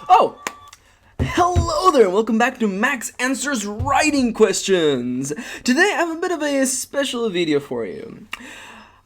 Oh, hello there, and welcome back to Max Answers Writing Questions. Today I have a bit of a special video for you.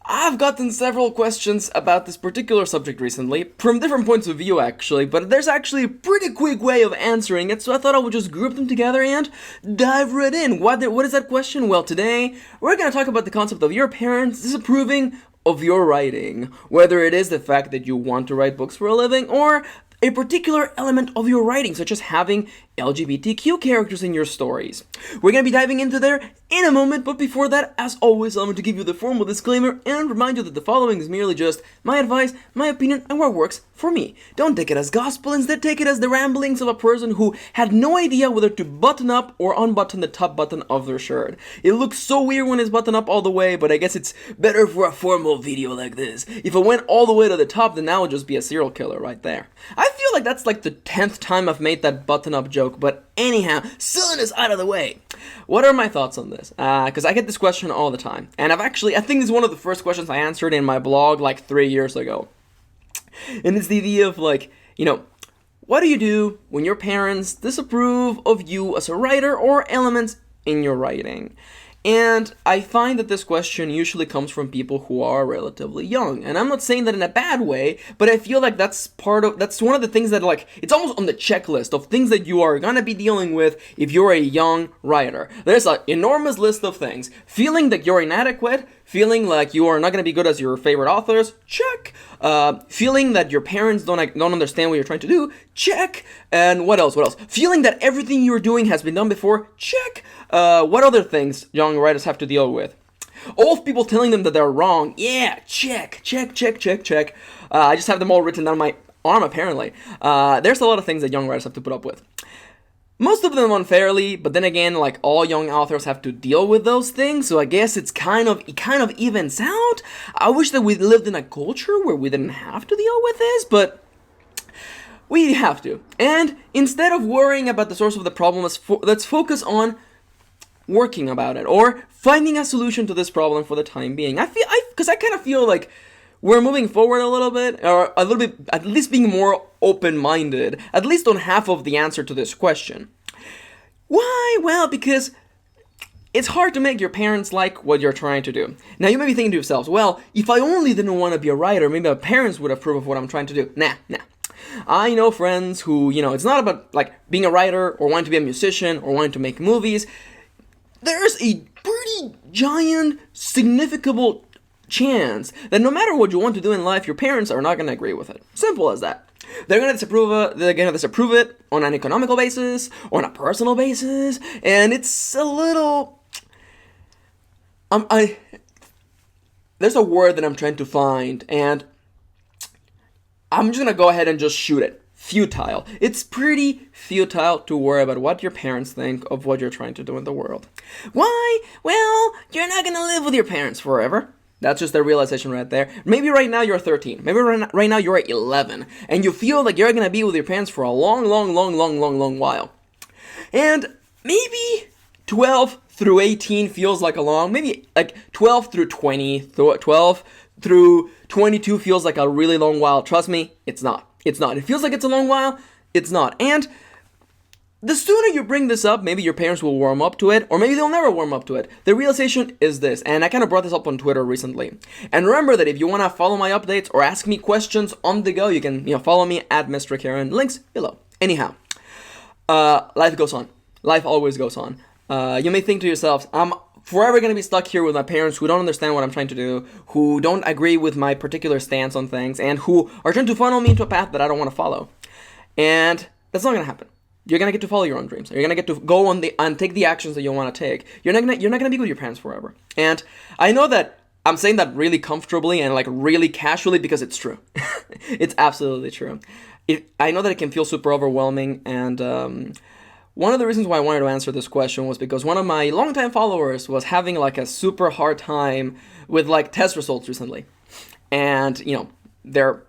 I've gotten several questions about this particular subject recently, from different points of view actually, but there's actually a pretty quick way of answering it, so I thought I would just group them together and dive right in. What is that question? Well, today we're going to talk about the concept of your parents disapproving of your writing, whether it is the fact that you want to write books for a living or a particular element of your writing, such as having LGBTQ characters in your stories. We're going to be diving into there in a moment, but before that, as always, I'm going to give you the formal disclaimer and remind you that the following is merely just my advice, my opinion, and what works for me. Don't take it as gospel, instead take it as the ramblings of a person who had no idea whether to button up or unbutton the top button of their shirt. It looks so weird when it's buttoned up all the way, but I guess it's better for a formal video like this. If it went all the way to the top, then that would just be a serial killer right there. I feel like that's like the 10th time I've made that button-up joke, but anyhow, silliness is out of the way. What are my thoughts on this? Because I get this question all the time, and I think this is one of the first questions I answered in my blog like 3 years ago. And it's the idea of like, what do you do when your parents disapprove of you as a writer or elements in your writing? And I find that this question usually comes from people who are relatively young. And I'm not saying that in a bad way, but I feel like that's one of the things that, like, it's almost on the checklist of things that you are gonna be dealing with if you're a young writer. There's an enormous list of things. Feeling that you're inadequate, feeling like you are not gonna be good as your favorite authors, check. Feeling that your parents don't understand what you're trying to do, check. And what else? Feeling that everything you're doing has been done before, check. What other things young writers have to deal with? All of people telling them that they're wrong, yeah, check. I just have them all written down my arm apparently. There's a lot of things that young writers have to put up with. Most of them unfairly, but then again, like, all young authors have to deal with those things, so I guess it kind of evens out. I wish that we lived in a culture where we didn't have to deal with this, but we have to. And instead of worrying about the source of the problem, let's focus on working about it, or finding a solution to this problem for the time being. Because I kind of feel like we're moving forward a little bit, or a little bit, at least being more open-minded, at least on half of the answer to this question. Why? Well, because it's hard to make your parents like what you're trying to do. Now, you may be thinking to yourselves, well, if I only didn't want to be a writer, maybe my parents would approve of what I'm trying to do. Nah. I know friends who, it's not about, like, being a writer, or wanting to be a musician, or wanting to make movies. There's a pretty giant, significant chance that no matter what you want to do in life, your parents are not going to agree with it. Simple as that. They're going to disapprove it on an economical basis, on a personal basis, and it's a little... There's a word that I'm trying to find, and I'm just going to go ahead and just shoot it. Futile. It's pretty futile to worry about what your parents think of what you're trying to do in the world. Why? Well, you're not going to live with your parents forever. That's just the realization right there. Maybe right now you're 13. Maybe right now you're 11. And you feel like you're going to be with your parents for a long while. And maybe 12 through 18 feels like a long, maybe like 12 through 20, 12 through 22 feels like a really long while. Trust me, it's not. It's not. It feels like it's a long while. It's not. And the sooner you bring this up, maybe your parents will warm up to it, or maybe they'll never warm up to it. The realization is this, and I kind of brought this up on Twitter recently. And remember that if you want to follow my updates or ask me questions on the go, you can follow me at Mr. Kirin. Links below. Anyhow, life goes on. Life always goes on. You may think to yourselves, I'm forever going to be stuck here with my parents who don't understand what I'm trying to do, who don't agree with my particular stance on things, and who are trying to funnel me into a path that I don't want to follow. And that's not going to happen. You're going to get to follow your own dreams. You're going to get to go on and take the actions that you want to take. You're not going to be with your parents forever. And I know that I'm saying that really comfortably and like really casually because it's true. It's absolutely true. I know that it can feel super overwhelming, and one of the reasons why I wanted to answer this question was because one of my longtime followers was having like a super hard time with like test results recently. And, they're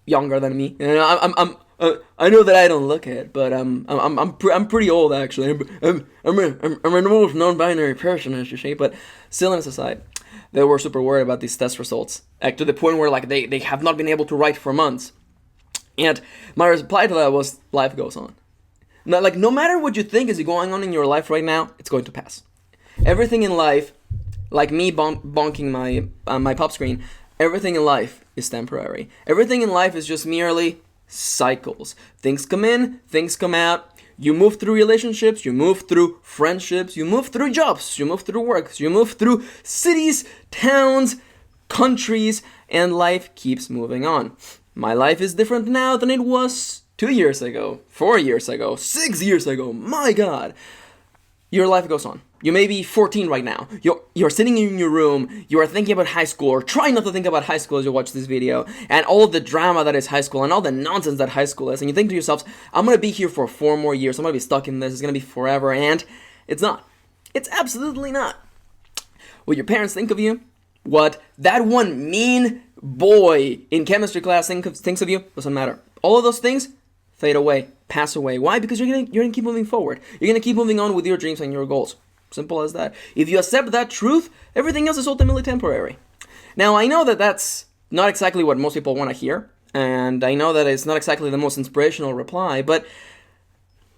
younger than me. I know that I don't look it, but I'm pretty old actually. I'm an old non-binary person, as you say. But silliness aside, they were super worried about these test results, to the point where like they have not been able to write for months. And my reply to that was, life goes on. Now, like, no matter what you think is going on in your life right now, it's going to pass. Everything in life, like me bonking my pop screen, everything in life is temporary. Everything in life is just merely cycles. Things come in, things come out. You move through relationships, you move through friendships, you move through jobs, you move through work, you move through cities, towns, countries, and life keeps moving on. My life is different now than it was 2 years ago, 4 years ago, 6 years ago. My God. Your life goes on. You may be 14 right now. You're sitting in your room. You are thinking about high school, or trying not to think about high school as you watch this video, and all of the drama that is high school, and all the nonsense that high school is. And you think to yourselves, I'm going to be here for 4 more years. I'm going to be stuck in this. It's going to be forever. And it's not. It's absolutely not. What your parents think of you, what that one mean boy in chemistry class thinks of you, doesn't matter. All of those things fade away, pass away. Why? Because you're gonna keep moving forward. You're gonna keep moving on with your dreams and your goals. Simple as that. If you accept that truth, everything else is ultimately temporary. Now, I know that that's not exactly what most people want to hear, and I know that it's not exactly the most inspirational reply, but,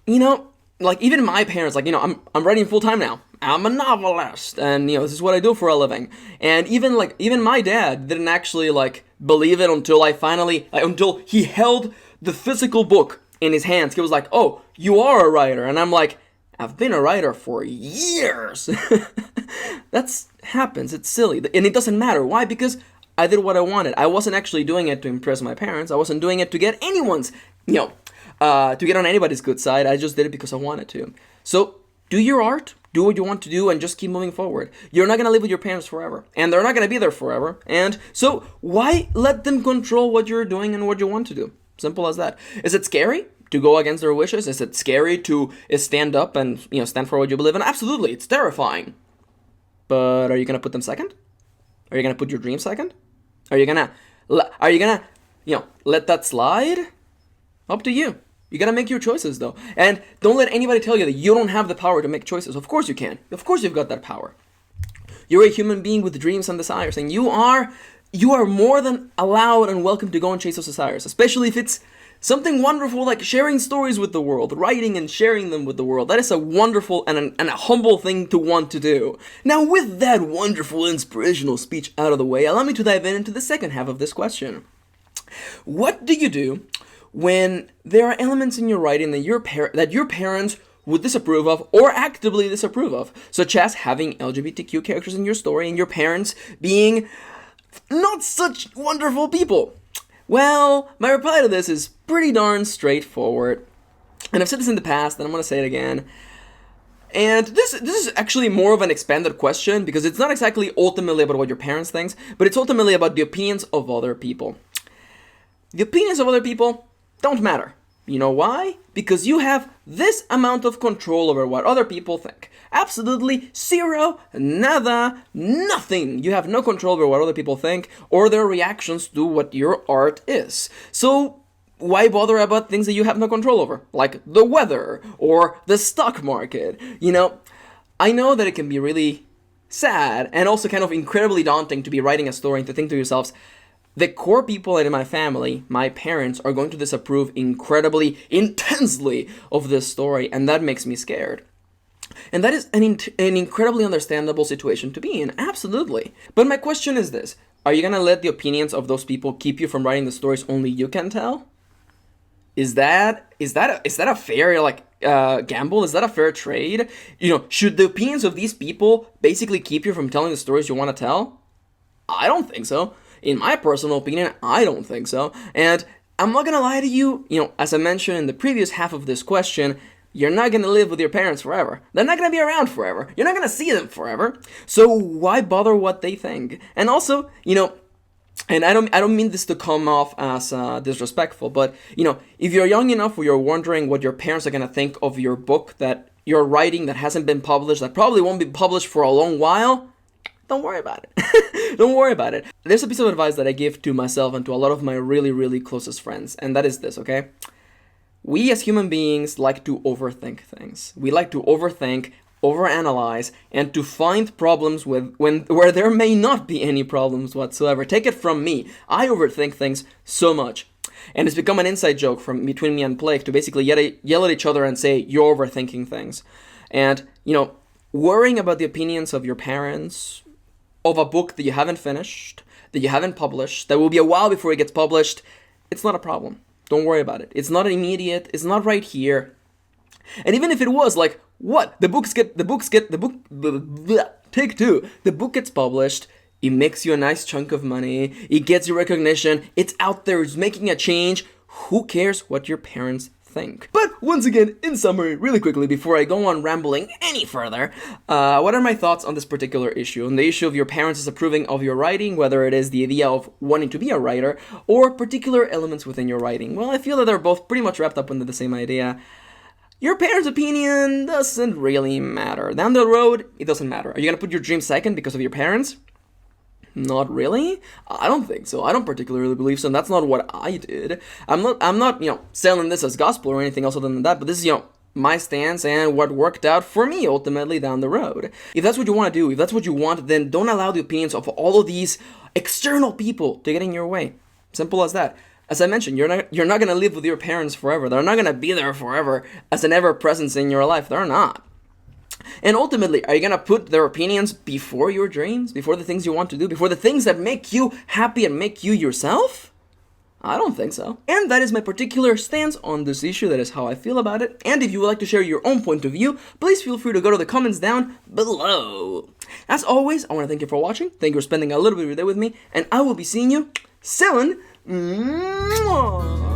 you know, like, even my parents, like, you know, I'm writing full time now. I'm a novelist, and, you know, this is what I do for a living. And even my dad didn't actually, like, believe it until until he held the physical book in his hands. He was like, oh, you are a writer. And I'm like, I've been a writer for years. That happens. It's silly. And it doesn't matter. Why? Because I did what I wanted. I wasn't actually doing it to impress my parents. I wasn't doing it to get anyone's, to get on anybody's good side. I just did it because I wanted to. So do your art. Do what you want to do and just keep moving forward. You're not going to live with your parents forever. And they're not going to be there forever. And so why let them control what you're doing and what you want to do? Simple as that. Is it scary to go against their wishes? Is it scary to stand up and stand for what you believe in? Absolutely, it's terrifying. But are you gonna put them second? Are you gonna put your dream second? Are you gonna let that slide? Up to you. You gotta make your choices though, and don't let anybody tell you that you don't have the power to make choices. Of course you can. Of course you've got that power. You're a human being with dreams and desires, and you are more than allowed and welcome to go and chase those desires, especially if it's something wonderful like sharing stories with the world, writing and sharing them with the world. That is a wonderful and a humble thing to want to do. Now, with that wonderful inspirational speech out of the way, allow me to dive into the second half of this question. What do you do when there are elements in your writing that your parents would disapprove of or actively disapprove of, such as having LGBTQ characters in your story and your parents being not such wonderful people? Well, my reply to this is pretty darn straightforward. And I've said this in the past, and I'm going to say it again. And this is actually more of an expanded question, because it's not exactly ultimately about what your parents think, but it's ultimately about the opinions of other people. The opinions of other people don't matter. You know why? Because you have this amount of control over what other people think. Absolutely zero, nada, nothing. You have no control over what other people think or their reactions to what your art is. So why bother about things that you have no control over? Like the weather or the stock market. I know that it can be really sad and also kind of incredibly daunting to be writing a story and to think to yourselves, the core people in my family, my parents, are going to disapprove incredibly, intensely of this story, and that makes me scared. And that is an incredibly understandable situation to be in, absolutely. But my question is this: are you gonna let the opinions of those people keep you from writing the stories only you can tell? Is that a fair gamble? Is that a fair trade? Should the opinions of these people basically keep you from telling the stories you want to tell? I don't think so. In my personal opinion, I don't think so. And I'm not gonna lie to you, as I mentioned in the previous half of this question, you're not gonna live with your parents forever. They're not gonna be around forever. You're not gonna see them forever. So why bother what they think? And also, and I don't mean this to come off as disrespectful, but if you're young enough where you're wondering what your parents are gonna think of your book that you're writing that hasn't been published, that probably won't be published for a long while, don't worry about it. Don't worry about it. There's a piece of advice that I give to myself and to a lot of my really, really closest friends, and that is this, okay? We as human beings like to overthink things. We like to overthink, overanalyze, and to find problems where there may not be any problems whatsoever. Take it from me. I overthink things so much. And it's become an inside joke from between me and Blake to basically yell at each other and say, you're overthinking things. And, worrying about the opinions of your parents of a book that you haven't finished, that you haven't published, that will be a while before it gets published, it's not a problem. Don't worry about it. It's not immediate. It's not right here. And even if it was, like, what? Take two. The book gets published. It makes you a nice chunk of money. It gets you recognition. It's out there. It's making a change. Who cares what your parents think? But once again, in summary, really quickly, before I go on rambling any further, what are my thoughts on this particular issue? On the issue of your parents disapproving of your writing, whether it is the idea of wanting to be a writer, or particular elements within your writing. Well, I feel that they're both pretty much wrapped up into the same idea. Your parents' opinion doesn't really matter. Down the road, it doesn't matter. Are you gonna put your dream second because of your parents? Not really. I don't think so. I don't particularly believe so, and that's not what I did. I'm not, selling this as gospel or anything else other than that, but this is, my stance and what worked out for me ultimately down the road. If that's what you want to do, if that's what you want, then don't allow the opinions of all of these external people to get in your way. Simple as that. As I mentioned, you're not gonna live with your parents forever. They're not gonna be there forever as an ever presence in your life. They're not. And ultimately, are you gonna put their opinions before your dreams, before the things you want to do, before the things that make you happy and make you yourself? I don't think so. And that is my particular stance on this issue. That is how I feel about it. And if you would like to share your own point of view, please feel free to go to the comments down below. As always, I want to thank you for watching. Thank you for spending a little bit of your day with me. And I will be seeing you soon. Mwah!